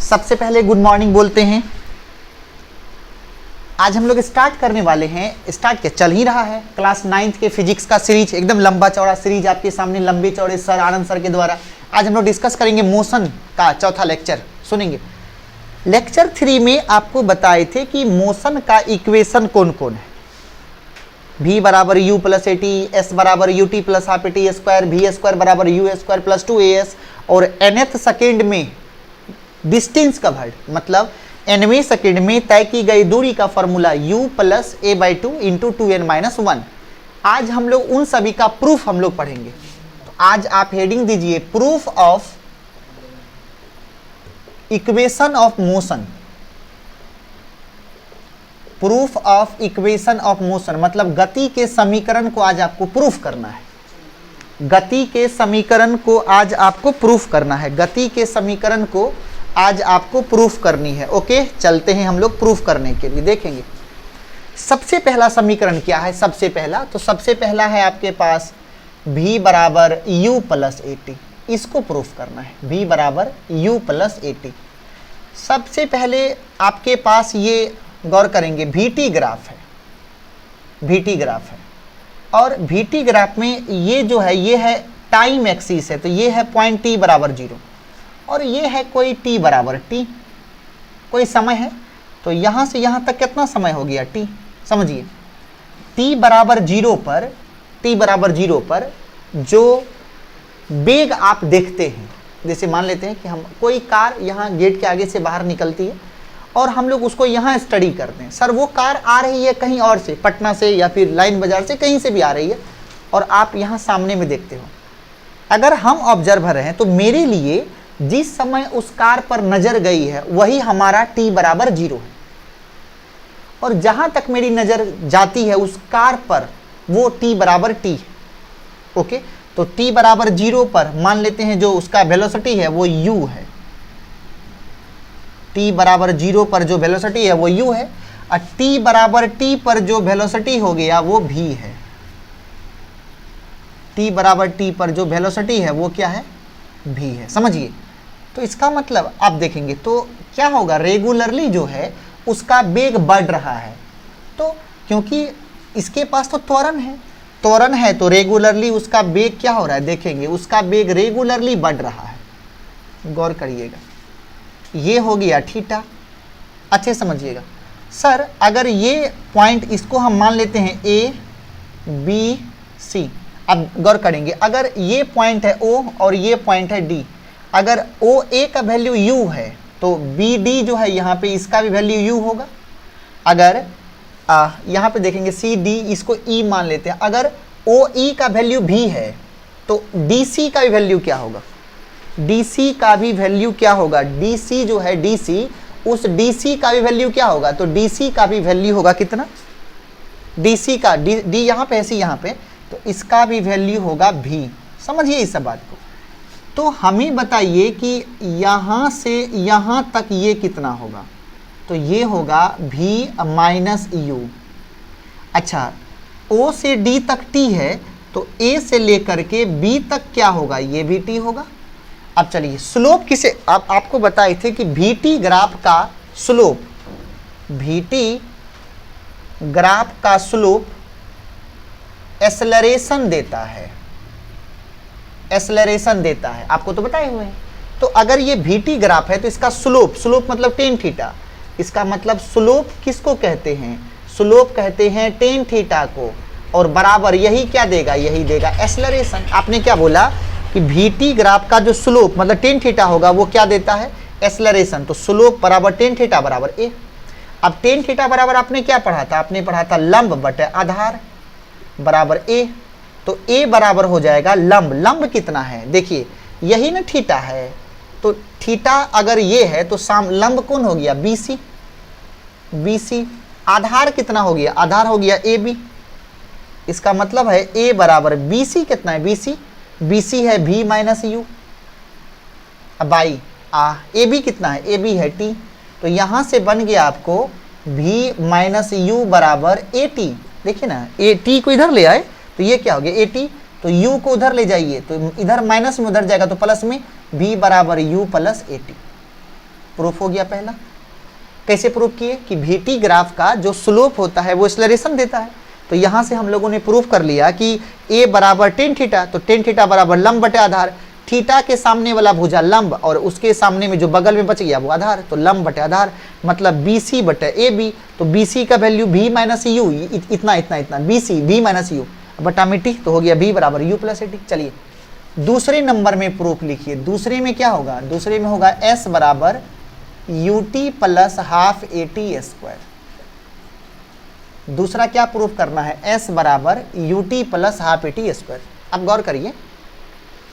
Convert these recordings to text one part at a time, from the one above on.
सबसे पहले good morning बोलते हैं। आज हम लोग स्टार्ट करने वाले हैं, स्टार्ट क्या चल ही रहा है, क्लास 9th के फिजिक्स का सीरीज, एकदम लंबा चौड़ा सीरीज आपके सामने लंबे चौड़े सर आनंद सर के द्वारा। आज हम लोग डिस्कस करेंगे मोशन का चौथा लेक्चर सुनेंगे। लेक्चर 3 में आपको बताए थे कि मोशन का इक्वेशन कौन कौन है। v बराबर u plus A T, S बराबर U T plus half A T square, V square बराबर यू स्क्वायर प्लस 2as, और nth सेकेंड में डिस्टेंस का वर्ड मतलब nवें सेकेंड में तय की गई दूरी का formula u plus A by two into 2n-1। आज हम लोग उन सभी का प्रूफ हम लोग पढ़ेंगे। तो आज आप हेडिंग दीजिए proof of equation of motion. Proof of equation of motion मतलब गति के समीकरण को आज आपको प्रूफ करना है। गति के समीकरण को आज आपको प्रूफ करना है। गति के समीकरण को आज आपको प्रूफ करनी है। ओके, चलते हैं हम लोग प्रूफ करने के लिए। देखेंगे सबसे पहला समीकरण क्या है। सबसे पहला है आपके पास v बराबर u प्लस ए टी। इसको प्रूफ करना है, v बराबर u प्लस ए टी। सबसे पहले आपके पास ये गौर करेंगे VT ग्राफ है, VT ग्राफ है, और VT ग्राफ में ये जो है ये है टाइम एक्सिस है। तो ये है पॉइंट t बराबर 0 और ये है कोई t बराबर t, कोई समय है। तो यहाँ से यहाँ तक कितना समय हो गया t, समझिए। t बराबर 0 पर जो वेग आप देखते हैं, जैसे मान लेते हैं कि हम कोई कार यहाँ गेट के आगे से बाहर निकलती है और हम लोग उसको यहाँ स्टडी करते हैं। सर वो कार आ रही है कहीं और से, पटना से या फिर लाइन बाजार से, कहीं से भी आ रही है और आप यहाँ सामने में देखते हो। अगर हम ऑब्जर्वर हैं तो मेरे लिए जिस समय उस कार पर नज़र गई है वही हमारा t बराबर 0 है, और जहाँ तक मेरी नज़र जाती है उस कार पर वो t बराबर t है। ओके, तो t बराबर 0 पर मान लेते हैं जो उसका वेलोसिटी है वो u है। t बराबर 0 पर जो वेलोसिटी है वो u है, और t बराबर t पर जो वेलोसिटी हो गया वो v है। t बराबर t पर जो वेलोसिटी है वो क्या है, v है। समझिए, तो इसका मतलब आप देखेंगे तो क्या होगा, रेगुलरली जो है उसका वेग बढ़ रहा है। तो क्योंकि इसके पास तो त्वरण है तो रेगुलरली उसका वेग क्या हो रहा है, देखेंगे उसका वेग रेगुलरली बढ़ रहा है। गौर करिएगा, ये हो गया थीटा। अच्छे समझिएगा सर, अगर ये पॉइंट इसको हम मान लेते हैं ए बी सी। अब गौर करेंगे, अगर ये पॉइंट है ओ और ये पॉइंट है डी, अगर ओ ए का वैल्यू u है तो बी डी जो है यहाँ पे इसका भी वैल्यू u होगा। अगर यहाँ पे देखेंगे सी डी, इसको e मान लेते हैं, अगर ओ ई का वैल्यू v है तो डी सी का भी वैल्यू क्या होगा, DC का भी वैल्यू क्या होगा, DC जो है DC, उस DC का भी वैल्यू क्या होगा, तो DC का भी वैल्यू होगा कितना, DC का D यहाँ पे है, C यहाँ पे, तो इसका भी वैल्यू होगा V। समझिए इस बात को। तो हमें बताइए कि यहाँ से यहाँ तक ये कितना होगा, तो ये होगा V माइनस U। अच्छा, O से D तक T है तो A से लेकर के B तक क्या होगा, ये भी T होगा। अब चलिए स्लोप किसे, आपको बताए थे कि VT ग्राफ का स्लोप, VT ग्राफ का स्लोप एक्सेलरेशन देता है, आपको तो बताए हुए हैं। तो अगर ये VT ग्राफ है तो इसका स्लोप मतलब टेन थीटा, इसका मतलब स्लोप किसको कहते हैं, स्लोप कहते हैं टेन थीटा को, और बराबर यही क्या देगा, यही देगा एक्सेलरेशन। आपने क्या बोला कि VT ग्राफ का जो स्लोप मतलब टेन थीटा होगा वो क्या देता है, एक्सेलरेशन। तो स्लोप बराबर टेन थीटा बराबर a। अब टेन थीटा बराबर आपने क्या पढ़ा था, आपने पढ़ा था लंब बटे आधार बराबर a। तो a बराबर हो जाएगा लंब कितना है, देखिए यही ना थीटा है, तो थीटा अगर ये है तो लंब कौन हो गया, BC। आधार कितना हो गया, आधार हो गया AB। इसका मतलब है a बराबर BC कितना है, BC है V minus U by AB कितना है, AB है T। तो यहाँ से बन गया आपको V माइनस U बराबर AT। देखिए ना, AT को इधर ले आए तो ये क्या हो गया AT, तो U को उधर ले जाइए तो इधर माइनस में उधर जाएगा तो प्लस में V बराबर U प्लस AT। प्रूफ हो गया पहला। कैसे प्रूफ किए कि VT ग्राफ का जो स्लोप होता है वो एक्सेलरेशन देता है। तो यहाँ से हम लोगों ने प्रूफ कर लिया कि A बराबर टेन थीटा, तो टेन थीटा बराबर लंब बटे आधार, थीटा के सामने वाला भुजा लंब और उसके सामने में जो बगल में बच गया वो आधार, तो लंब बटे आधार मतलब BC बटे AB। तो BC का वैल्यू B माइनस यू, इतना इतना इतना BC B माइनस यू बटा में T, तो हो गया B बराबर U प्लस AT। चलिए दूसरे नंबर में प्रूफ लिखिए। दूसरे में क्या होगा, दूसरे में होगा S बराबर UT plus half AT square. दूसरा क्या प्रूफ करना है, S बराबर UT plus half AT square. अब गौर करिए,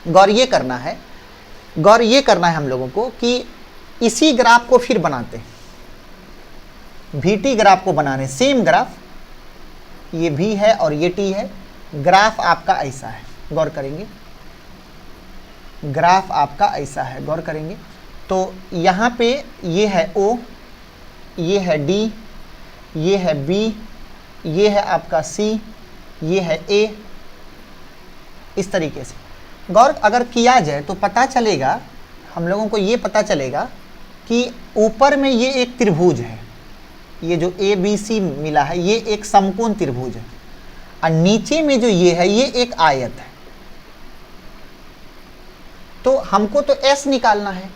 गौर ये करना है, गौर ये करना है हम लोगों को कि इसी ग्राफ को फिर बनाते हैं, VT ग्राफ को बनाने, सेम ग्राफ, ये V है और ये T है। ग्राफ आपका ऐसा है, गौर करेंगे, ग्राफ आपका ऐसा है, गौर करेंगे। तो यहाँ पे ये है O, ये है D, ये है B, ये है आपका C, ये है A, इस तरीके से गौर अगर किया जाए तो पता चलेगा, हम लोगों को ये पता चलेगा कि ऊपर में ये एक त्रिभुज है, ये जो ABC मिला है ये एक समकोण त्रिभुज है, और नीचे में जो ये है ये एक आयत है। तो हमको तो S निकालना है।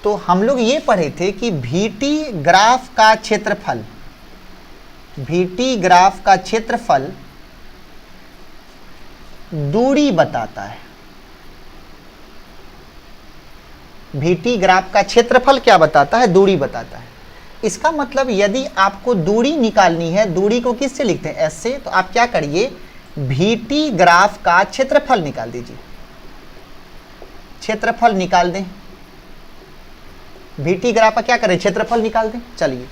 तो हम लोग ये पढ़े थे कि VT ग्राफ का क्षेत्रफल, VT ग्राफ का क्षेत्रफल दूरी बताता है। VT ग्राफ का क्षेत्रफल क्या बताता है, दूरी बताता है। इसका मतलब यदि आपको दूरी निकालनी है, दूरी को किससे लिखते हैं, S से, तो आप क्या करिए, VT ग्राफ का क्षेत्रफल निकाल दीजिए, क्षेत्रफल निकाल दें। VT ग्राफ का क्या करें, क्षेत्रफल निकाल दें। चलिए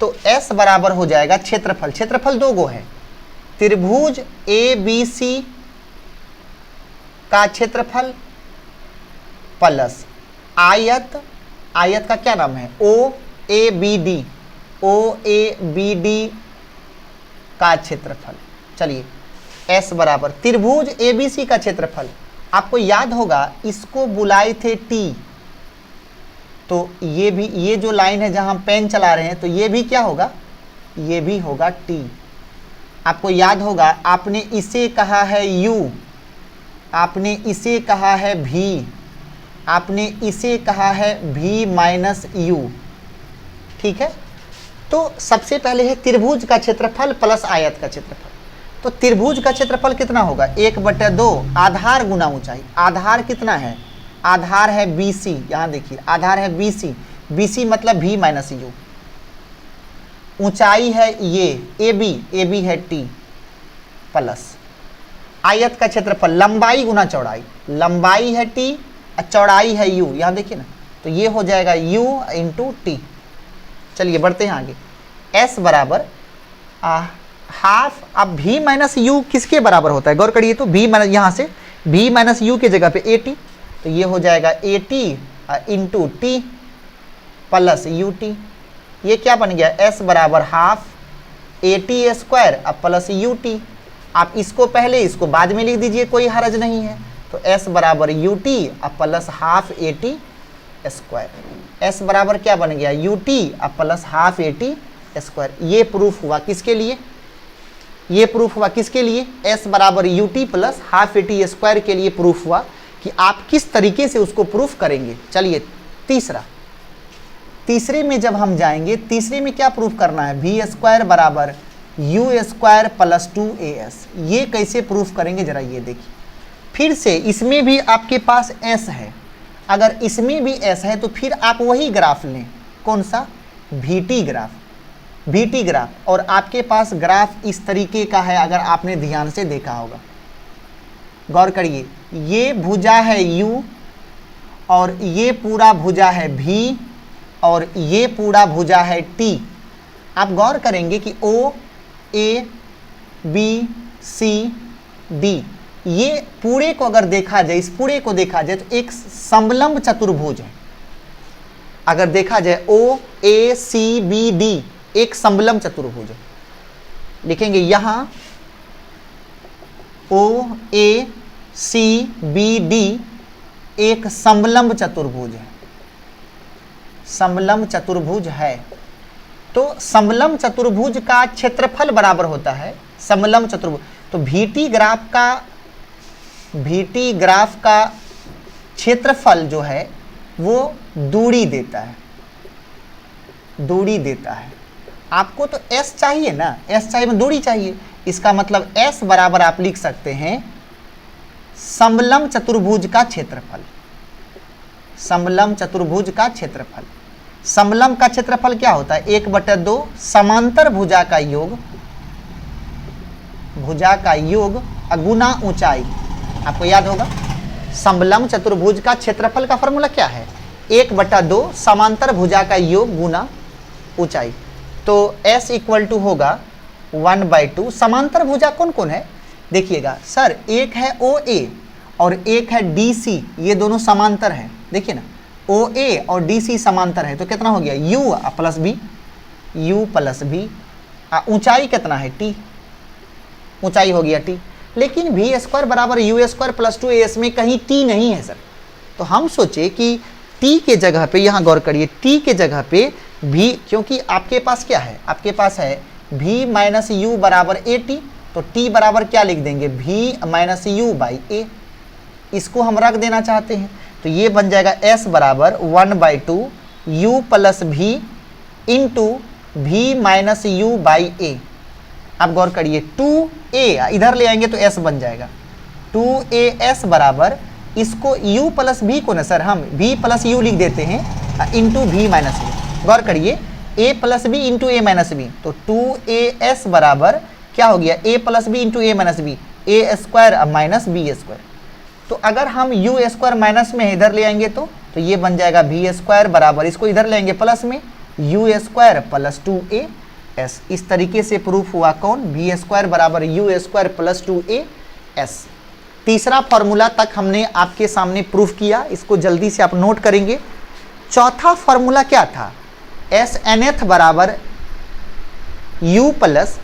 तो S बराबर हो जाएगा क्षेत्रफल, क्षेत्रफल दो गो है, त्रिभुज ABC का क्षेत्रफल प्लस आयत, आयत का क्या नाम है, OABD, OABD का क्षेत्रफल। चलिए S बराबर त्रिभुज ABC का क्षेत्रफल, आपको याद होगा इसको बुलाए थे T, तो ये भी, ये जो लाइन है जहां हम पेन चला रहे हैं, तो ये भी क्या होगा, ये भी होगा T। आपको याद होगा आपने इसे कहा है U, आपने इसे कहा है V, आपने इसे कहा है V माइनस U, ठीक है। तो सबसे पहले है त्रिभुज का क्षेत्रफल प्लस आयत का क्षेत्रफल। तो त्रिभुज का क्षेत्रफल कितना होगा, 1/2 आधार गुना ऊंचाई। आधार कितना है, आधार है BC, यहाँ देखिए आधार है BC, BC मतलब V माइनस U। ऊंचाई है ये AB, AB है T प्लस आयत का क्षेत्रफल, लंबाई गुना चौड़ाई, लंबाई है T और चौड़ाई है U, यहाँ देखिए ना, तो ये हो जाएगा U इंटू T। चलिए बढ़ते हैं आगे। S बराबर हाफ, अब V माइनस U किसके बराबर होता है, गौर करिए। तो V माइनस, यहाँ से V माइनस U की जगह पे AT, तो ये हो जाएगा AT into T plus UT। ये क्या बन गया, S बराबर हाफ AT स्क्वायर अब प्लस UT। आप इसको पहले इसको बाद में लिख दीजिए, कोई हरज नहीं है। तो S बराबर UT अब plus half AT square. S बराबर क्या बन गया, UT अब प्लस हाफ AT स्क्वायर। ये प्रूफ हुआ किसके लिए, ये प्रूफ हुआ किसके लिए, S बराबर UT plus half AT square के लिए प्रूफ हुआ कि आप किस तरीके से उसको प्रूफ करेंगे। चलिए तीसरा, तीसरे में जब हम जाएंगे, तीसरे में क्या प्रूफ करना है, V स्क्वायर बराबर U स्क्वायर प्लस 2AS। ये कैसे प्रूफ करेंगे जरा ये देखिए। फिर से इसमें भी आपके पास S है, अगर इसमें भी S है तो फिर आप वही ग्राफ लें, कौन सा, VT ग्राफ, VT ग्राफ। और आपके पास ग्राफ इस तरीके का है, अगर आपने ध्यान से देखा होगा, गौर करिए। ये भुजा है U और ये पूरा भुजा है V और ये पूरा भुजा है T। आप गौर करेंगे कि O A B C D, ये पूरे को अगर देखा जाए, इस पूरे को देखा जाए तो एक समलंब चतुर्भुज है। अगर देखा जाए O A C B D एक समलंब चतुर्भुज है। लिखेंगे यहाँ O A C B D एक समलंब चतुर्भुज है। समलंब चतुर्भुज है, तो समलंब चतुर्भुज का क्षेत्रफल बराबर होता है समलंब चतुर्भुज। तो VT ग्राफ का क्षेत्रफल जो है वो दूरी देता है, दूरी देता है। आपको तो S चाहिए ना, S चाहिए में दूरी चाहिए, इसका मतलब S बराबर आप लिख सकते हैं समलंब चतुर्भुज का क्षेत्रफल, समलंब चतुर्भुज का क्षेत्रफल। समलंब का क्षेत्रफल क्या होता है? 1/2 समांतर भुजा का योग, भुजा का योग गुना ऊंचाई। आपको याद होगा समलंब चतुर्भुज का क्षेत्रफल का फॉर्मूला क्या है? 1/2 समांतर भुजा का योग गुना ऊंचाई। तो S इक्वल टू होगा 1/2। समांतर भुजा कौन कौन है? देखिएगा सर, एक है OA और एक है DC, ये दोनों समांतर हैं। देखिए ना, OA और DC समांतर है, तो कितना हो गया? U plus B, U plus B। ऊंचाई कितना है? T, ऊंचाई हो गया T। लेकिन V² बराबर U² प्लस 2AS में कहीं T नहीं है सर। तो हम सोचे कि T के जगह पे, यहाँ गौर करिए, T के जगह पे V, क्योंकि आपके पास क्या है? आपके पास है V माइनस U बराबर AT, तो T बराबर क्या लिख देंगे? V minus U by A। इसको हम रख देना चाहते हैं, तो ये बन जाएगा S बराबर 1/2 U plus V into V minus U by A। आप गौर करिए 2A इधर ले आएंगे तो S बन जाएगा 2AS बराबर, इसको U प्लस V को ना सर हम V प्लस U लिख देते हैं इंटू V माइनस U। गौर करिए A plus B into A minus B, तो 2AS बराबर क्या हो गया? A plus B into A minus B, A² minus B²। तो अगर हम U² माइनस में इधर ले आएंगे तो ये बन जाएगा V² बराबर, इसको इधर ले आएंगे प्लस में, U² प्लस 2AS। इस तरीके से प्रूफ हुआ कौन? V² बराबर U² प्लस 2AS। तीसरा फॉर्मूला तक हमने आपके सामने प्रूफ किया, इसको जल्दी से आप नोट करेंगे। चौथा फॉर्मूला क्या था? SNth बराबर U plus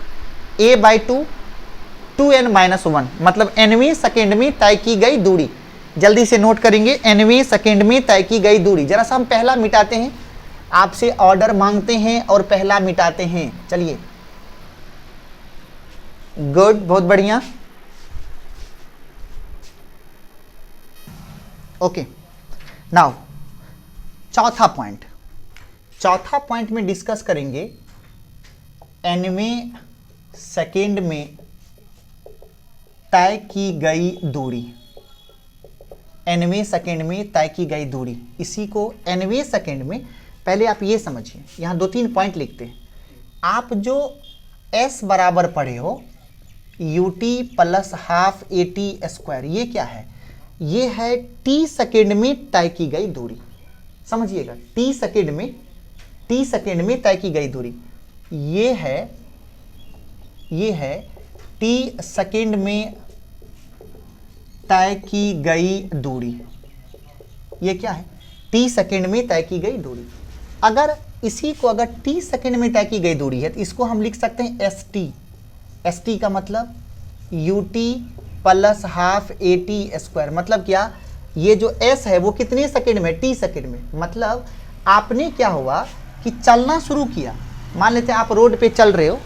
A/2 2n minus 1, मतलब nवें सेकेंड में तय की गई दूरी। जल्दी से नोट करेंगे, nवें सेकेंड में तय की गई दूरी। जरा सा हम पहला मिटाते हैं, आपसे ऑर्डर मांगते हैं और पहला मिटाते हैं। चलिए, गुड, बहुत बढ़िया। ओके, नाउ चौथा पॉइंट में डिस्कस करेंगे nवें सेकेंड में तय की गई दूरी, nवें सेकेंड में तय की गई दूरी। इसी को nवें सेकेंड में, पहले आप ये समझिए, यहाँ 2-3 पॉइंट लिखते हैं। आप जो S बराबर पढ़े हो UT प्लस हाफ AT², ये क्या है? ये है T सेकेंड में तय की गई दूरी। समझिएगा, T सेकेंड में तय की गई दूरी ये है T सेकेंड में तय की गई दूरी। ये क्या है? T सेकेंड में तय की गई दूरी। अगर इसी को अगर T सेकेंड में तय की गई दूरी है तो इसको हम लिख सकते हैं ST का मतलब UT प्लस हाफ AT²। मतलब क्या? ये जो S है वो कितने सेकेंड में? T सेकेंड में। मतलब आपने क्या हुआ कि चलना शुरू किया, मान लेते हैं आप रोड पे चल रहे हो,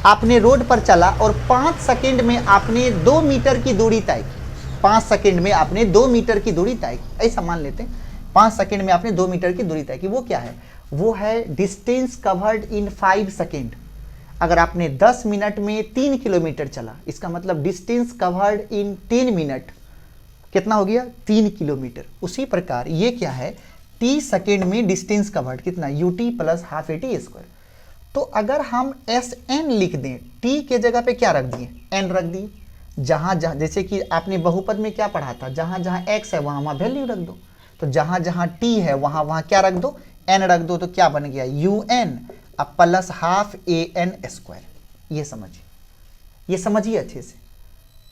आपने रोड पर चला और 5 सेकेंड में आपने 2 मीटर की दूरी तय की। 5 सेकेंड में आपने 2 मीटर की दूरी तय की, ऐसा मान लेते हैं 5 सेकेंड में आपने 2 मीटर की दूरी तय की। वो क्या है? वो है डिस्टेंस कवर्ड इन 5 सेकेंड। अगर आपने 10 मिनट में 3 किलोमीटर चला, इसका मतलब डिस्टेंस कवर्ड इन 10 मिनट कितना हो गया? 3 किलोमीटर। उसी प्रकार ये क्या है? T सेकेंड में डिस्टेंस कवर्ड कितना? UT plus half AT²। तो अगर हम SN लिख दें, T के जगह पे क्या रख दिए? N रख दिए। जहाँ जैसे कि आपने बहुपद में क्या पढ़ा था, जहाँ जहाँ x है वहाँ वैल्यू रख दो। तो जहाँ जहाँ T है वहाँ क्या रख दो? N रख दो। तो क्या बन गया? UN plus half AN²। ये समझिए अच्छे से।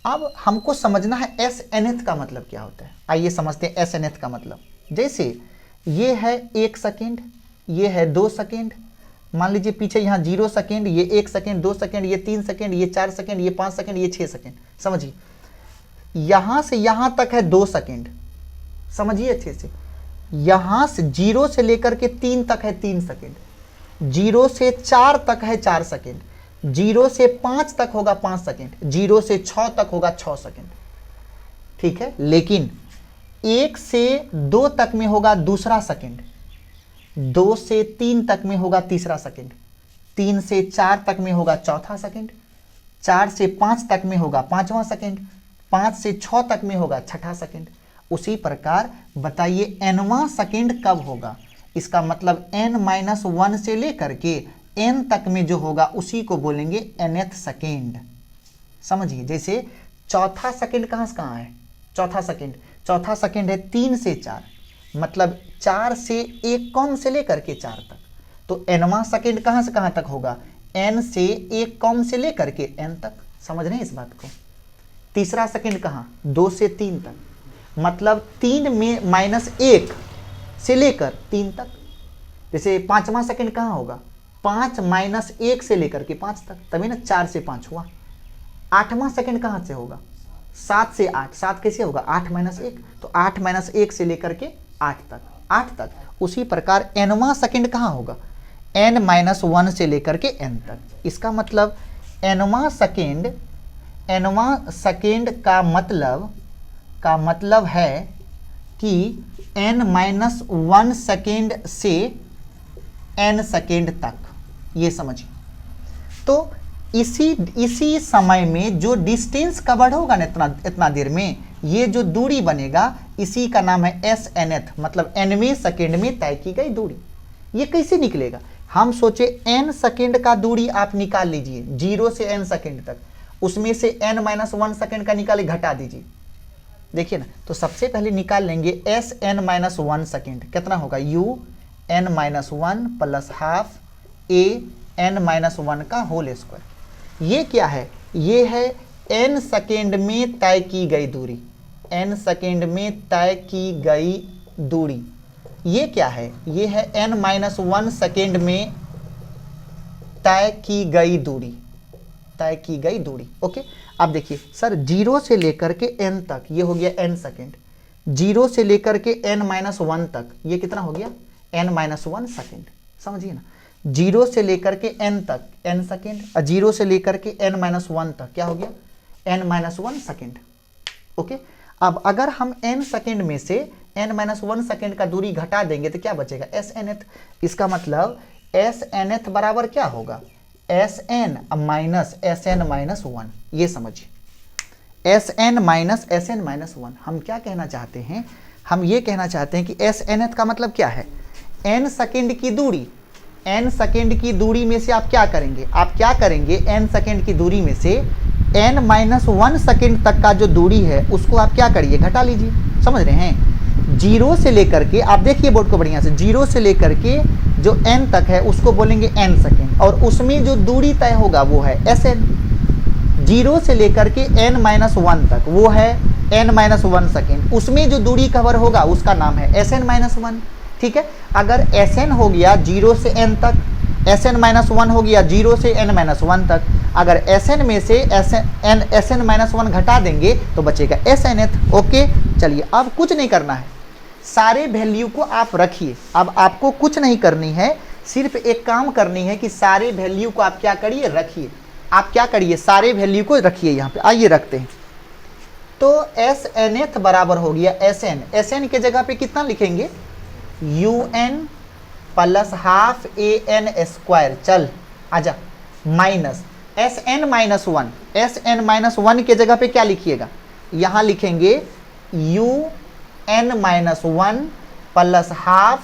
अब हमको समझना है SNth का मतलब क्या होता है। आइए समझते हैं SNth का मतलब। जैसे ये है 1 सेकेंड, ये है 2 सेकेंड, मान लीजिए पीछे यहाँ 0 सेकेंड, ये 1 सेकेंड, 2 सेकेंड, ये 3 सेकेंड, ये 4 सेकेंड, ये 5 सेकेंड, ये 6 सेकेंड। समझिए, यहाँ से यहाँ तक है 2 सेकेंड। समझिए अच्छे से। यहां से 0 से लेकर के 3 तक है 3 सेकेंड, 0 से 4 तक है 4 सेकेंड, 0 से 5 तक होगा 5 सेकेंड, 0 से 6 तक होगा 6 सेकेंड। ठीक है, लेकिन 1 से 2 तक में होगा दूसरा सेकेंड, 2 से 3 तक में होगा तीसरा सेकेंड, 3 से 4 तक में होगा चौथा सेकेंड, 4 से 5 तक में होगा पांचवा सेकेंड, 5 से 6 तक में होगा छठा सेकेंड। उसी प्रकार बताइए nवां सेकेंड कब होगा? इसका मतलब n-1 से लेकर के n तक में जो होगा उसी को बोलेंगे nth सेकेंड। समझिए, जैसे चौथा सेकेंड कहाँ से कहाँ है? चौथा सेकेंड है 3 से 4, मतलब 4 से 1 कम से लेकर के 4 तक। तो nवां सेकेंड कहाँ से कहाँ तक होगा? n से 1 कम से लेकर के n तक। समझ रहे हैं इस बात को? तीसरा सेकेंड कहाँ? 2 से 3 तक, मतलब 3 में -1 से लेकर 3 तक। जैसे पांचवा सेकेंड कहाँ होगा? 5 - 1 से लेकर के 5 तक, तभी ना 4 से 5 हुआ। आठवां सेकेंड कहाँ से होगा? 7 से 8, 7 कैसे होगा? 8 - 1, तो 8 - 1 से लेकर के 8 तक। उसी प्रकार nवां सेकेंड कहाँ होगा? n-1 से लेकर के n तक। इसका मतलब nवां सेकेंड का मतलब है कि n-1 सेकेंड से n सेकेंड तक, ये समझिए। तो इसी समय में जो डिस्टेंस कवर्ड होगा ना इतना देर में, ये जो दूरी बनेगा इसी का नाम है SNth, मतलब nवें सेकेंड में तय की गई दूरी। ये कैसे निकलेगा? हम सोचे n सेकेंड का दूरी आप निकाल लीजिए 0 से n सेकेंड तक, उसमें से n-1 सेकेंड का निकाले, घटा दीजिए। देखिए ना, तो सबसे पहले निकाल लेंगे Sn-1 सेकेंड, कितना होगा? UN-1 प्लस हाफ AN-1 का होल स्क्वायर। ये क्या है? ये है n सेकेंड में तय की गई दूरी, n सेकेंड में तय की गई दूरी। ये क्या है? ये है n-1 सेकेंड में तय की गई दूरी। ओके, अब देखिए सर, 0 से लेकर के n तक ये हो गया n सेकेंड, 0 से लेकर के n-1 तक ये कितना हो गया? n-1 second. समझिए ना, 0 से लेकर के n तक n सेकेंड, और 0 से लेकर के n-1 तक क्या हो गया? n-1 second. ओके, अब अगर हम n सेकेंड में से n-1 सेकेंड का दूरी घटा देंगे तो क्या बचेगा? SNth। इसका मतलब SNth बराबर क्या होगा? Sn minus Sn-1। ये समझिए, Sn माइनस Sn-1। हम क्या कहना चाहते हैं? हम ये कहना चाहते हैं कि Snth का मतलब क्या है? n सेकेंड की दूरी, n सेकेंड की दूरी में से आप क्या करेंगे? n सेकेंड की दूरी में से n-1 सेकेंड तक का जो दूरी है उसको आप क्या करिए? घटा लीजिए। समझ रहे हैं? 0 से लेकर के, आप देखिए बोर्ड को बढ़िया से, 0 से लेकर के जो n तक है उसको बोलेंगे n सेकेंड, और उसमें जो दूरी तय होगा वो है Sn। 0 से लेकर के n-1 तक वो है n-1 सेकेंड, उसमें जो दूरी कवर होगा उसका नाम है Sn-1। ठीक है, अगर Sn हो गया 0 से n तक, Sn-1 हो गया 0 से n-1 तक, अगर Sn में से Sn-1 घटा देंगे तो बचेगा Snth। ओके, चलिए अब कुछ नहीं करना है, सारे वैल्यू को आप रखिए। अब आपको कुछ नहीं करनी है, सिर्फ एक काम करनी है कि सारे वैल्यू को आप क्या करिए? रखिए। आप क्या करिए? सारे वैल्यू को रखिए। यहाँ पे आइए रखते हैं। तो Snth बराबर हो गया Sn के जगह पे कितना लिखेंगे? UN plus half AN square, चल आजा, माइनस Sn-1 के जगह पे क्या लिखिएगा? यहाँ लिखेंगे UN-1 प्लस हाफ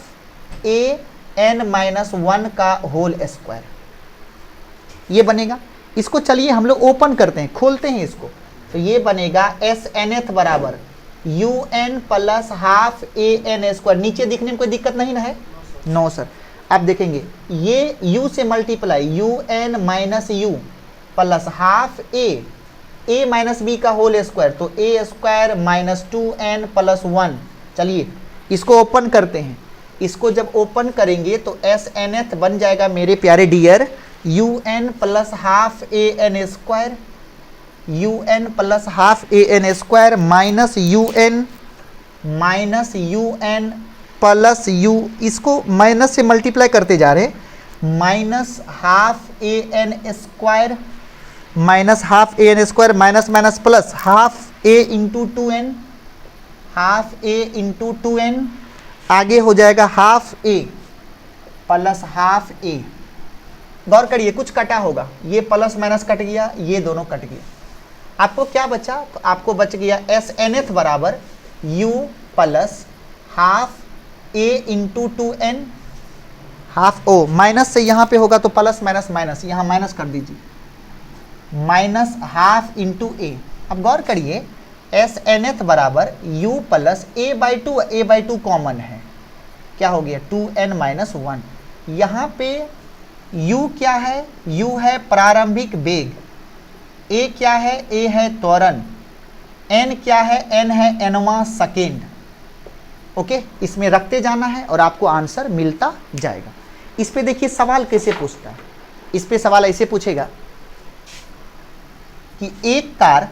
AN-1 का होल स्क्वायर, ये बनेगा। इसको चलिए हम लोग ओपन करते हैं, खोलते हैं इसको, तो ये बनेगा Snth बराबर UN plus half AN square. नीचे दिखने में कोई दिक्कत नहीं ना है? No sir. अब देखेंगे ये u से multiply UN minus u plus half a minus b का होल स्क्वायर, तो a square minus 2n plus 1। चलिए इसको ओपन करते हैं। इसको जब ओपन करेंगे तो Snth बन जाएगा मेरे प्यारे dear UN plus half AN square, UN plus half AN square minus UN plus U, इसको माइनस से मल्टीप्लाई करते जा रहे, minus half A N square, minus half A N square, minus minus plus half A into two N, half A into two N, आगे हो जाएगा half A plus half A. गौर करिए कुछ कटा होगा, ये प्लस माइनस कट गया, ये दोनों कट गया, आपको क्या बचा? तो आपको बच गया एस एन एथ बराबर U plus half A into two N, half ओ, माइनस से यहाँ पे होगा तो प्लस माइनस माइनस, यहाँ माइनस कर दीजिए, माइनस हाफ इंटू ए। अब गौर करिए एस एन एथ बराबर U plus A by two common है, क्या हो गया 2n माइनस 1। यहाँ पे u क्या है? u है प्रारंभिक वेग, a क्या है? a है त्वरण, n क्या है? n है nवां सेकेंड। ओके, इसमें रखते जाना है और आपको आंसर मिलता जाएगा। इस पे देखिए सवाल कैसे पूछता है, इस पे सवाल ऐसे पूछेगा कि एक कार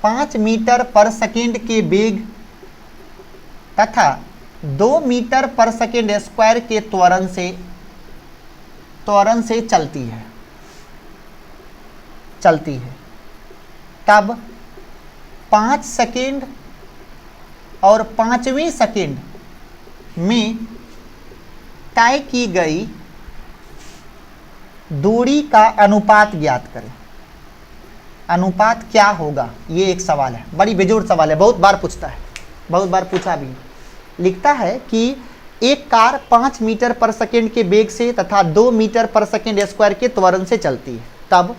5 मीटर पर सेकेंड के वेग तथा 2 मीटर पर सेकेंड स्क्वायर के त्वरण से चलती है, तब 5 सेकेंड और 5वीं सेकेंड में तय की गई दूरी का अनुपात ज्ञात करें। अनुपात क्या होगा? ये एक सवाल है, बड़ी बेजोड़ सवाल है, बहुत बार पूछता है, बहुत बार पूछा भी। लिखता है कि एक कार 5 मीटर पर सेकेंड के वेग से तथा 2 मीटर पर सेकेंड स्क्वायर के त्वरण से चलती है, तब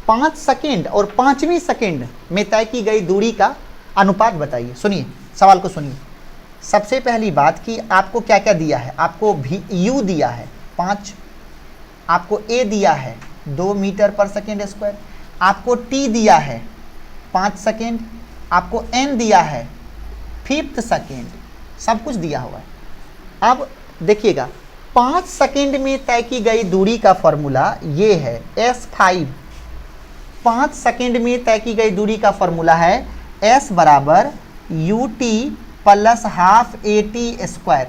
5 सेकेंड और 5वीं सेकेंड में तय की गई दूरी का अनुपात बताइए। सुनिए सवाल को सुनिए। सबसे पहली बात कि आपको क्या क्या दिया है, आपको भी यू दिया है 5, आपको ए दिया है 2 मीटर पर सेकेंड स्क्वायर, आपको टी दिया है 5 सेकेंड, आपको एन दिया है 5th सेकेंड, सब कुछ दिया हुआ है। अब देखिएगा 5 सेकेंड में तय की गई दूरी का फॉर्मूला ये है S5। 5 सेकेंड में तय की गई दूरी का फॉर्मूला है S बराबर UT plus half AT square.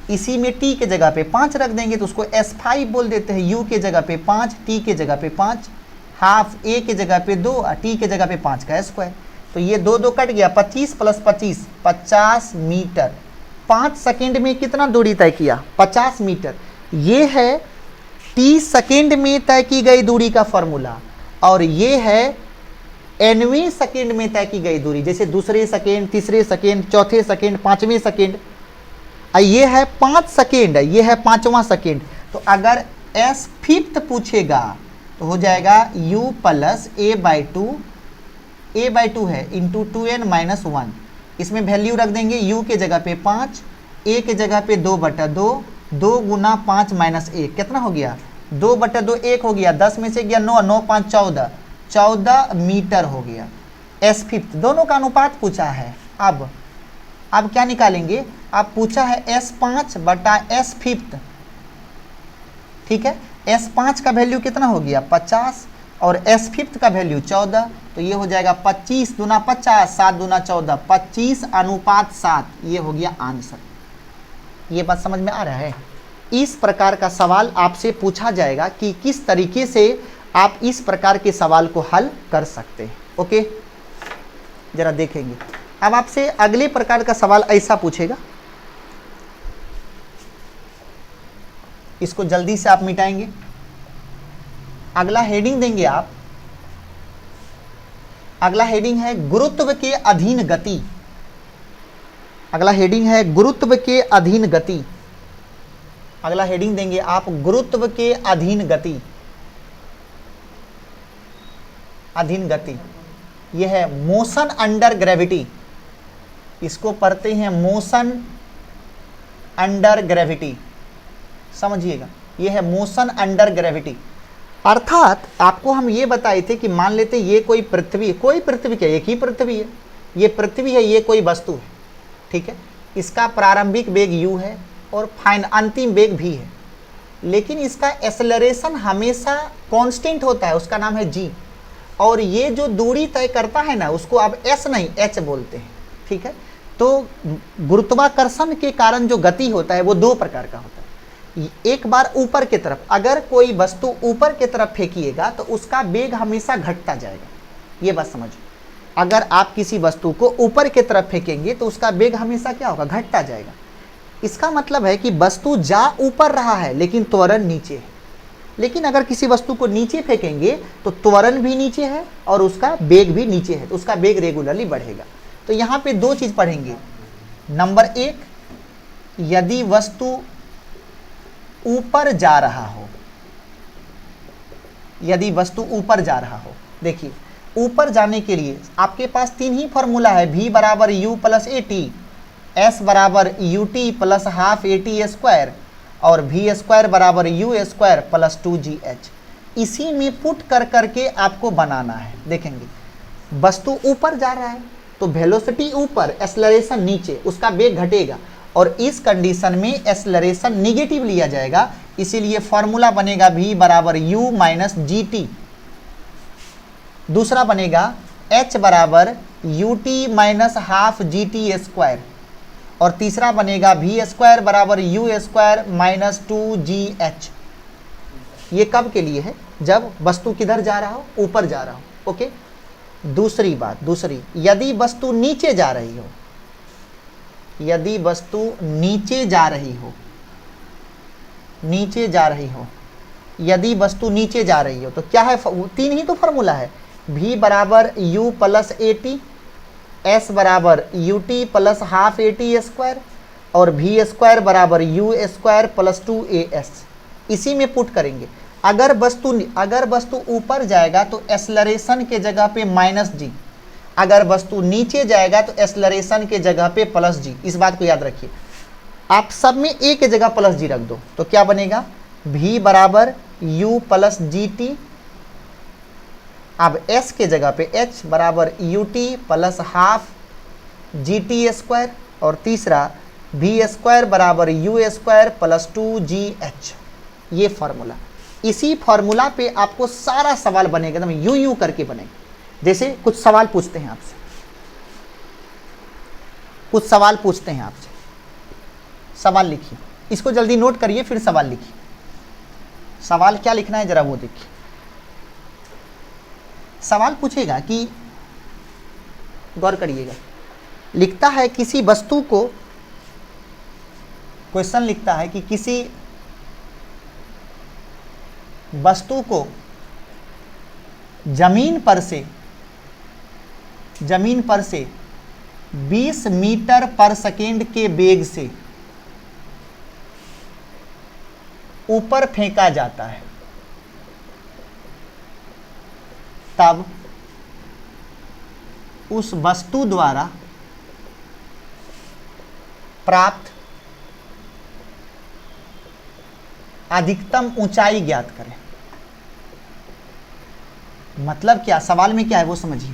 इसी में t के जगह पे 5 रख देंगे तो उसको S5 बोल देते हैं। U के जगह पे 5, t के जगह पे 5, हाफ a के जगह पे 2 और t के जगह पे 5 का स्क्वायर। तो ये 2 कट गया, 25 प्लस 25 50 मीटर। 5 सेकेंड में कितना दूरी तय किया? 50 मीटर। ये है t सेकेंड में तय की गई दूरी का फॉर्मूला और ये है nवीं सेकेंड में तय की गई दूरी, जैसे दूसरे सेकेंड, तीसरे सेकेंड, चौथे सेकेंड, 5वें सेकेंड। ये है 5 सेकेंड, ये है 5वां सेकेंड। तो अगर S5 पूछेगा तो हो जाएगा u प्लस a/2 है इंटू 2n माइनस 1। इसमें वैल्यू रख देंगे, u के जगह पे 5, a के जगह पे 2/2, 2 गुना 5 माइनस 1 कितना हो गया? 2/2 1 हो गया, 10 में से गया 9, 9 5 14, 14 मीटर हो गया। S5 दोनों का अनुपात पूछा है। अब क्या निकालेंगे? अब पूछा है S5 बटा S5, ठीक है। S5 का वैल्यू कितना हो गया? 50 और S5 का वैल्यू 14, तो ये हो जाएगा 25 दूना 50, 7 दूना 14, 25:7। ये हो गया आंसर। ये बात समझ में आ रहा है? इस प्रकार का सवाल आपसे पूछा जाएगा कि किस तरीके से आप इस प्रकार के सवाल को हल कर सकते हैं। ओके, जरा देखेंगे। अब आपसे अगले प्रकार का सवाल ऐसा पूछेगा, इसको जल्दी से आप मिटाएंगे। अगला हेडिंग देंगे आप, अगला हेडिंग है गुरुत्व के अधीन गति। अगला हेडिंग है गुरुत्व के अधीन गति। अगला हेडिंग देंगे आप गुरुत्व के अधीन गति। अधीन गति यह है मोशन अंडर ग्रेविटी, इसको पढ़ते हैं मोशन अंडर ग्रेविटी। समझिएगा, यह है मोशन अंडर ग्रेविटी। अर्थात आपको हम ये बताए थे कि मान लेते ये कोई पृथ्वी क्या, एक ही पृथ्वी है, ये पृथ्वी है, ये कोई वस्तु है, ठीक है। इसका प्रारंभिक वेग u है और अंतिम वेग v है, लेकिन इसका एक्सेलरेशन हमेशा कांस्टेंट होता है, उसका नाम है g। और ये जो दूरी तय करता है ना, उसको आप s नहीं h बोलते हैं, ठीक है। तो गुरुत्वाकर्षण के कारण जो गति होता है वो दो प्रकार का होता है। एक बार ऊपर की तरफ, अगर कोई वस्तु ऊपर की तरफ फेंकिएगा तो उसका वेग हमेशा घटता जाएगा, ये बात समझो। अगर आप किसी वस्तु को ऊपर की तरफ फेंकेंगे तो उसका वेग हमेशा क्या होगा, घटता जाएगा। इसका मतलब है कि वस्तु जा ऊपर रहा है लेकिन त्वरण नीचे है। लेकिन अगर किसी वस्तु को नीचे फेंकेंगे तो त्वरण भी नीचे है और उसका वेग भी नीचे है, तो उसका वेग रेगुलरली बढ़ेगा। तो यहाँ पे दो चीज पढ़ेंगे। नंबर एक, यदि वस्तु ऊपर जा रहा हो, यदि वस्तु ऊपर जा रहा हो, देखिए ऊपर जाने के लिए आपके पास तीन ही फॉर्मूला है, v बराबर u plus A T, s बराबर U T plus half A T square और v स्क्वायर बराबर यू स्क्वायर प्लस 2gh। इसी में पुट कर करके आपको बनाना है। देखेंगे वस्तु ऊपर जा रहा है तो वेलोसिटी ऊपर, एक्सेलरेशन नीचे, उसका वेग घटेगा और इस कंडीशन में एक्सेलरेशन निगेटिव लिया जाएगा। इसीलिए फॉर्मूला बनेगा v बराबर u माइनस जी टी। दूसरा बनेगा h बराबर U T minus half G T square और तीसरा बनेगा v स्क्वायर बराबर यू स्क्वायर माइनस 2gh। ये कब के लिए है, जब वस्तु किधर जा रहा हो, ऊपर जा रहा हो। ओके। दूसरी बात, यदि वस्तु नीचे जा रही हो, यदि वस्तु नीचे जा रही हो, यदि वस्तु नीचे जा रही हो तो क्या है, तीन ही तो फॉर्मूला है। v बराबर u plus A T, s बराबर U T plus half A T square और v स्क्वायर बराबर यू स्क्वायर प्लस 2as। इसी में पुट करेंगे। अगर वस्तु ऊपर जाएगा तो एक्सेलरेशन के जगह पे माइनस जी, अगर वस्तु नीचे जाएगा तो एक्सेलरेशन के जगह पे प्लस जी। इस बात को याद रखिए। आप सब में ए के जगह प्लस जी रख दो तो क्या बनेगा, v बराबर u प्लस जी टी, अब s के जगह पे h बराबर U T plus half G T square और तीसरा v स्क्वायर बराबर यू स्क्वायर प्लस 2gh। ये फॉर्मूला, इसी फॉर्मूला पे आपको सारा सवाल बनेगा, एकदम यूं करके बनेगा। जैसे कुछ सवाल पूछते हैं आपसे, सवाल लिखिए, इसको जल्दी नोट करिए फिर सवाल लिखिए। सवाल क्या लिखना है जरा वो देखिए। सवाल पूछेगा कि, गौर करिएगा, लिखता है किसी वस्तु को, क्वेश्चन लिखता है कि किसी वस्तु को जमीन पर से 20 मीटर पर सेकेंड के वेग से ऊपर फेंका जाता है, तब उस वस्तु द्वारा प्राप्त अधिकतम ऊंचाई ज्ञात करें। मतलब क्या, सवाल में क्या है वो समझिए।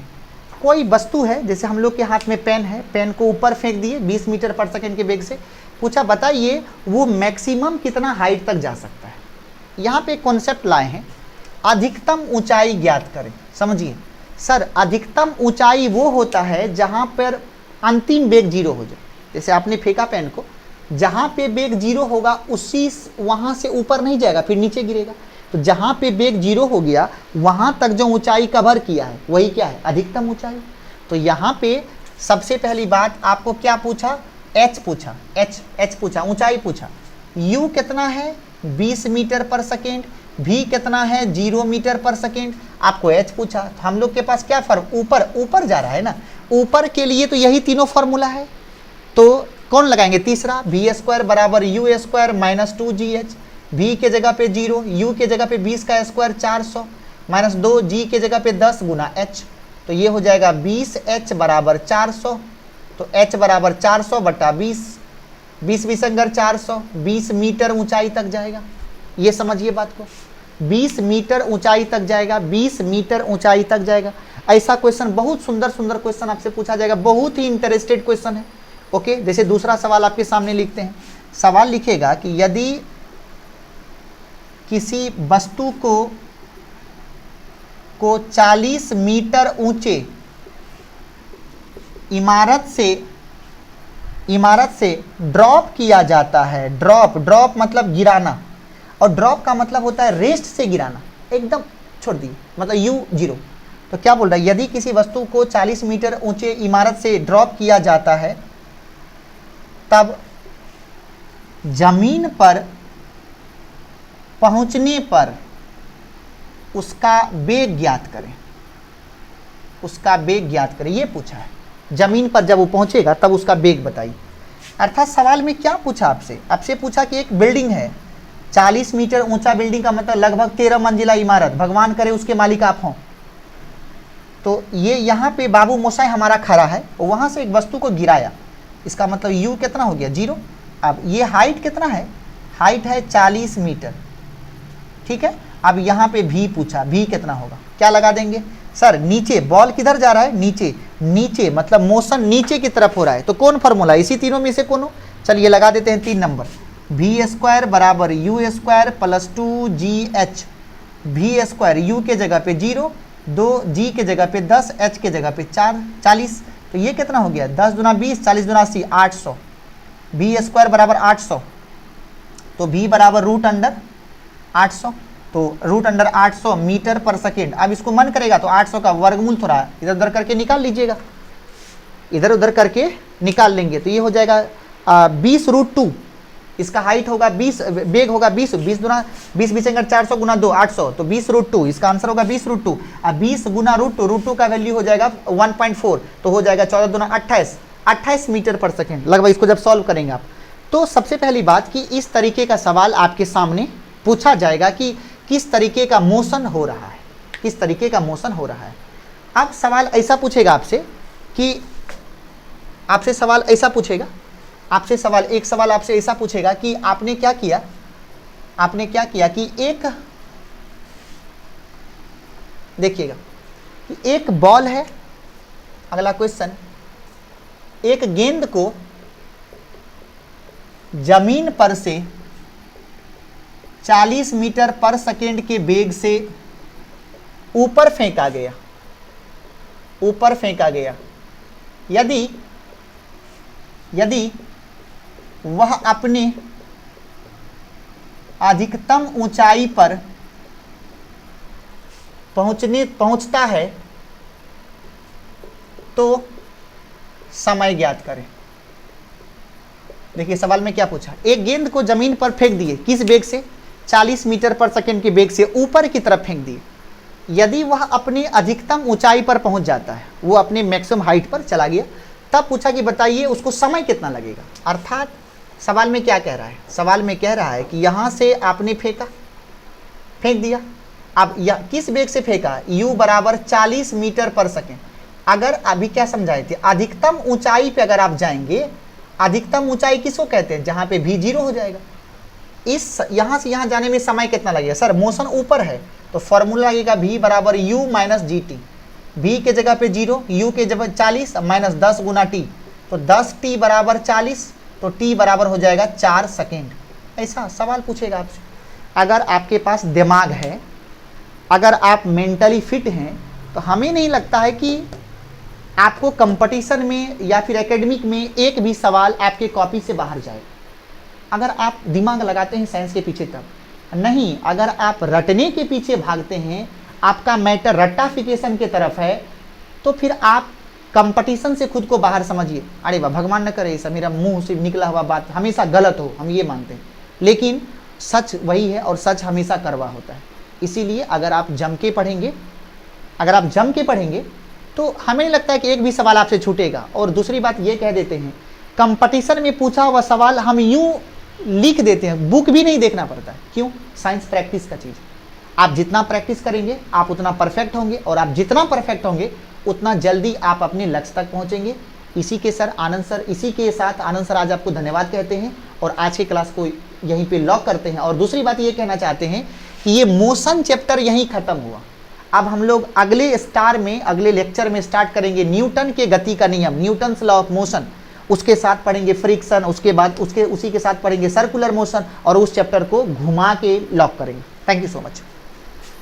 कोई वस्तु है, जैसे हम लोग के हाथ में पेन है, पेन को ऊपर फेंक दिए 20 मीटर पर सेकेंड के वेग से, पूछा बताइए वो मैक्सिमम कितना हाइट तक जा सकता है। यहाँ पे कॉन्सेप्ट लाए हैं, अधिकतम ऊंचाई ज्ञात करें। समझिए सर, अधिकतम ऊंचाई वो होता है जहाँ पर अंतिम वेग जीरो हो जाए। जैसे आपने फेंका पेन को, जहाँ पे वेग जीरो होगा उसी वहाँ से ऊपर नहीं जाएगा, फिर नीचे गिरेगा। तो जहाँ पे वेग जीरो हो गया वहाँ तक जो ऊंचाई कवर किया है वही क्या है, अधिकतम ऊंचाई। तो यहाँ पे सबसे पहली बात आपको क्या पूछा, h पूछा, ऊंचाई पूछा। u कितना है 20 मीटर पर सेकेंड, v कितना है 0 मीटर पर सेकेंड, आपको h पूछा। तो हम लोग के पास क्या फॉर्म, ऊपर जा रहा है ना, ऊपर के लिए तो यही तीनों फॉर्मूला है। तो कौन लगाएंगे, तीसरा, v स्क्वायर बराबर U square minus 2gh। v के जगह पे 0, u के जगह पे 20 का स्क्वायर 400 माइनस 2, g के जगह पे 10 गुना h। तो ये हो जाएगा 20h बराबर 400। तो h बराबर 400 बटा 20, 20 अंगर 400, 20 मीटर ऊंचाई तक जाएगा। ये समझिए बात को, 20 मीटर ऊंचाई तक जाएगा, 20 मीटर ऊंचाई तक जाएगा। ऐसा क्वेश्चन, बहुत सुंदर क्वेश्चन आपसे पूछा जाएगा, बहुत ही इंटरेस्टेड क्वेश्चन है। ओके, जैसे दूसरा सवाल आपके सामने लिखते हैं। सवाल लिखेगा कि यदि किसी वस्तु को 40 मीटर ऊंचे इमारत से इमारत से ड्रॉप किया जाता है, ड्रॉप मतलब गिराना, और ड्रॉप का मतलब होता है रेस्ट से गिराना, एकदम छोड़ दी, मतलब U0। तो क्या बोल रहा है, यदि किसी वस्तु को 40 मीटर ऊंचे इमारत से ड्रॉप किया जाता है तब जमीन पर पहुंचने पर उसका वेग ज्ञात करें, उसका वेग ज्ञात करें, ये पूछा है। जमीन पर जब वो पहुंचेगा तब उसका वेग बताइए। अर्थात सवाल में क्या पूछा आपसे, आपसे पूछा कि एक बिल्डिंग है 40 मीटर ऊंचा, बिल्डिंग का मतलब लगभग 13 मंजिला इमारत, भगवान करे उसके मालिक आप हों। तो ये यहाँ पे बाबू मोसाई हमारा खड़ा है, वहाँ से एक वस्तु को गिराया, इसका मतलब U कितना हो गया 0। अब ये हाइट कितना है, हाइट है 40 मीटर, ठीक है। अब यहाँ पे V पूछा, V कितना होगा, क्या लगा देंगे सर, नीचे बॉल किधर जा रहा है, नीचे, नीचे मतलब मोशन नीचे की तरफ हो रहा है, तो कौन फॉर्मूला, इसी तीनों में से कौन हो, चलिए लगा देते हैं 3 नंबर, V² बराबर U² plus 2GH, V² U के जगह पे 0, 2G के जगह पे 10, H के जगह पे 40, तो ये कितना हो गया 10 दूना 20, 40 दूना 80, 800, V² बराबर 800, तो V बराबर √800, तो √800 मीटर पर सेकेंड। अब इसको मन करेगा तो 800 का वर्गमूल थोड़ा इधर उधर करके निकाल लीजिएगा, इधर उधर करके निकाल लेंगे, तो ये हो जाएगा 20√2, इसका हाइट होगा 20, वेग होगा 20, 20 दूना 20 बीचेंगे 400 गुना 2 800, तो 20√2, इसका आंसर होगा 20√2। अब 20 गुना √2 का वैल्यू हो जाएगा 1.4, तो हो जाएगा 14 दूना 28 मीटर पर सेकेंड लगभग। इसको जब सॉल्व करेंगे आप, तो सबसे पहली बात कि इस तरीके का सवाल आपके सामने पूछा जाएगा कि किस तरीके का मोशन हो रहा है, किस तरीके का मोशन हो रहा है। अब सवाल ऐसा पूछेगा आपसे कि आपसे सवाल ऐसा पूछेगा, आपसे सवाल एक सवाल आपसे ऐसा पूछेगा कि आपने क्या किया, आपने क्या किया कि एक, देखिएगा कि एक बॉल है, अगला क्वेश्चन, एक गेंद को जमीन पर से 40 मीटर पर सेकेंड के वेग से ऊपर फेंका गया, ऊपर फेंका गया, यदि वह अपने अधिकतम ऊंचाई पर पहुंचता है तो समय ज्ञात करें। देखिए सवाल में क्या पूछा, एक गेंद को जमीन पर फेंक दिए, किस वेग से, 40 मीटर पर सेकेंड के वेग से ऊपर की तरफ फेंक दिए, यदि वह अपनी अधिकतम ऊंचाई पर पहुंच जाता है, वो अपने मैक्सिमम हाइट पर चला गया, तब पूछा कि बताइए उसको समय कितना लगेगा। अर्थात सवाल में क्या कह रहा है, सवाल में कह रहा है कि यहां से आपने फेंक दिया, अब किस वेग से फेंका, U बराबर 40 मीटर पर सेकेंड। अगर अभी क्या समझाए थे, अधिकतम ऊंचाई पे अगर आप जाएंगे, अधिकतम ऊंचाई किसको कहते हैं, जहां पे V 0 हो जाएगा, इस यहां से यहां जाने में समय कितना लगेगा, सर मोशन ऊपर है तो फॉर्मूला लगेगा V बराबर U माइनस GT, V के जगह पे 0, U के जगह 40 माइनस 10 गुना T, तो 10T बराबर 40, तो T बराबर हो जाएगा 4 सेकेंड। ऐसा सवाल पूछेगा आपसे। अगर आपके पास दिमाग है, अगर आप मेंटली फिट हैं, तो हमें नहीं लगता है कि आपको कंपटीशन में या फिर एकेडमिक में एक भी सवाल आपके कॉपी से बाहर जाए, अगर आप दिमाग लगाते हैं साइंस के पीछे तब। नहीं, अगर आप रटने के पीछे भागते हैं, आपका मैटर रट्टाफिकेशन की तरफ है, तो फिर आप कंपटीशन से खुद को बाहर समझिए। अरे वाह, भगवान न करे ऐसा मेरा मुंह से निकला हुआ बात हमेशा गलत हो, हम ये मानते हैं, लेकिन सच वही है और सच हमेशा कड़वा होता है। इसीलिए अगर आप जम के पढ़ेंगे, अगर आप जम के पढ़ेंगे, तो हमें लगता है कि एक भी सवाल आपसे छूटेगा। और दूसरी बात ये कह देते हैं, कंपटीशन में पूछा हुआ सवाल हम यूं लिख देते हैं, बुक भी नहीं देखना पड़ता है। क्यों? साइंस प्रैक्टिस का चीज़। आप जितना प्रैक्टिस करेंगे आप उतना परफेक्ट होंगे, और आप जितना परफेक्ट होंगे उतना जल्दी आप अपने लक्ष्य तक पहुंचेंगे। इसी के साथ आनंद सर आज आपको धन्यवाद कहते हैं और आज की क्लास को यहीं पे लॉक करते हैं। और दूसरी बात ये कहना चाहते हैं कि ये मोशन चैप्टर यहीं खत्म हुआ। अब हम लोग अगले लेक्चर में स्टार्ट करेंगे न्यूटन के गति का नियम, न्यूटन्स लॉ ऑफ मोशन, उसके साथ पढ़ेंगे फ्रिक्शन, उसके बाद उसी के साथ पढ़ेंगे सर्कुलर मोशन, और उस चैप्टर को घुमा के लॉक करेंगे। Thank you so much.